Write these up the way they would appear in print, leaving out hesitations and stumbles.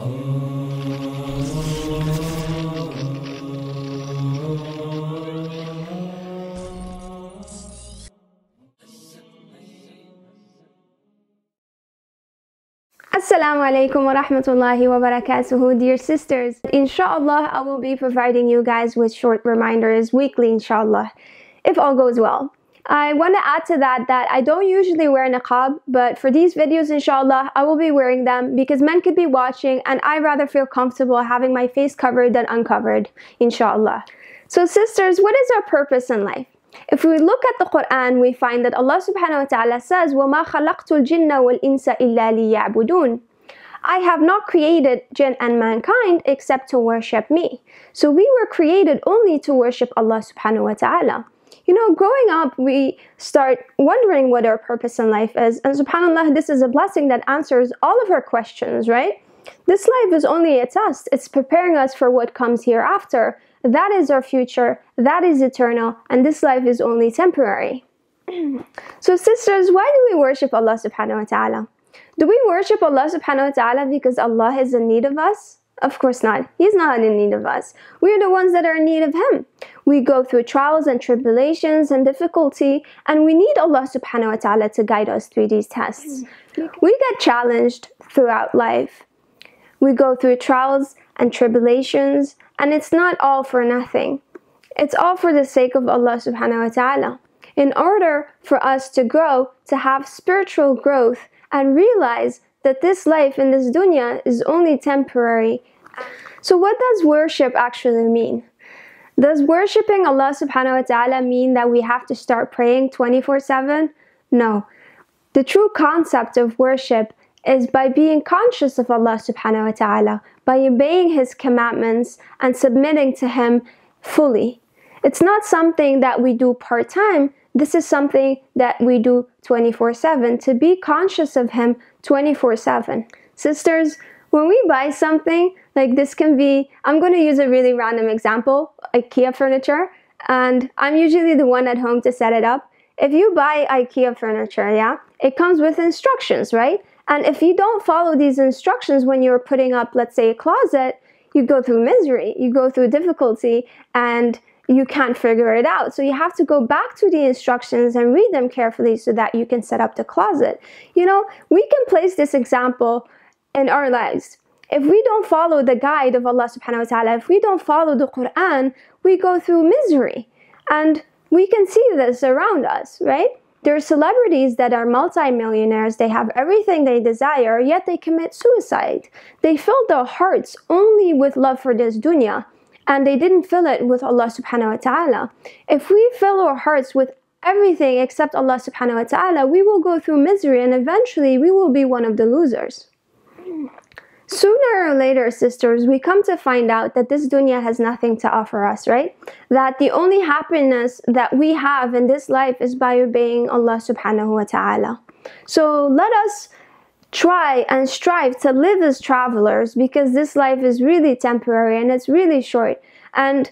Assalamu alaikum wa rahmatullahi wa barakatuhu, dear sisters. Inshallah, I will be providing you guys with short reminders weekly, inshallah, if all goes well. I want to add to that I don't usually wear niqab, but for these videos, inshallah, I will be wearing them because men could be watching and I rather feel comfortable having my face covered than uncovered, inshallah. So sisters, what is our purpose in life? If we look at the Quran, we find that Allah subhanahu wa ta'ala says, وَمَا خَلَقْتُ الْجِنَّ وَالْإِنسَ إِلَّا لِيَعْبُدُونَ. I have not created jinn and mankind except to worship me. So we were created only to worship Allah subhanahu wa ta'ala. You know, growing up, we start wondering what our purpose in life is. And subhanAllah, this is a blessing that answers all of our questions, right? This life is only a test. It's preparing us for what comes hereafter. That is our future, that is eternal, and this life is only temporary. So sisters, why do we worship Allah subhanahu wa ta'ala? Do we worship Allah subhanahu wa ta'ala because Allah is in need of us? Of course not. He's not in need of us. We are the ones that are in need of Him. We go through trials and tribulations and difficulty, and we need Allah subhanahu wa ta'ala to guide us through these tests. We get challenged throughout life. We go through trials and tribulations, and it's not all for nothing. It's all for the sake of Allah subhanahu wa ta'ala. In order for us to grow, to have spiritual growth, and realize that this life in this dunya is only temporary. So what does worship actually mean? Does worshipping Allah subhanahu wa ta'ala mean that we have to start praying 24/7? No. The true concept of worship is by being conscious of Allah subhanahu wa ta'ala, by obeying His commandments and submitting to Him fully. It's not something that we do part-time, this is something that we do 24/7, to be conscious of Him 24/7. Sisters, when we buy something, like this can be, I'm going to use a really random example, IKEA furniture, and I'm usually the one at home to set it up. If you buy IKEA furniture, yeah, it comes with instructions, right? And if you don't follow these instructions when you're putting up, let's say, a closet, you go through misery, you go through difficulty, and you can't figure it out. So you have to go back to the instructions and read them carefully so that you can set up the closet. You know, we can place this example in our lives. If we don't follow the guide of Allah subhanahu wa ta'ala, if we don't follow the Quran, we go through misery. And we can see this around us, right? There are celebrities that are multi-millionaires, they have everything they desire, yet they commit suicide. They fill their hearts only with love for this dunya, and they didn't fill it with Allah subhanahu wa ta'ala. If we fill our hearts with everything except Allah subhanahu wa ta'ala, we will go through misery and eventually we will be one of the losers. Sooner or later, sisters, we come to find out that this dunya has nothing to offer us, right? That the only happiness that we have in this life is by obeying Allah subhanahu wa ta'ala. So let us try and strive to live as travelers, because this life is really temporary and it's really short. And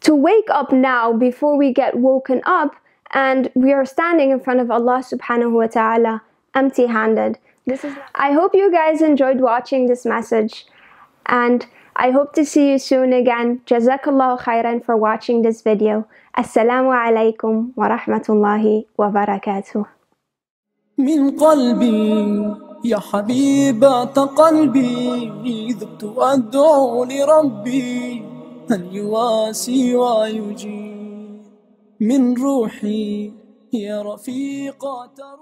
to wake up now before we get woken up and we are standing in front of Allah subhanahu wa ta'ala empty-handed. I hope you guys enjoyed watching this message, and I hope to see you soon again. Jazakallahu khairan for watching this video. Assalamu alaikum wa rahmatullahi wa barakatuh. من قلبي يا حبيبة قلبي ذبت أدعو لربي أن يواسي ويجيب من روحي يا رفيقة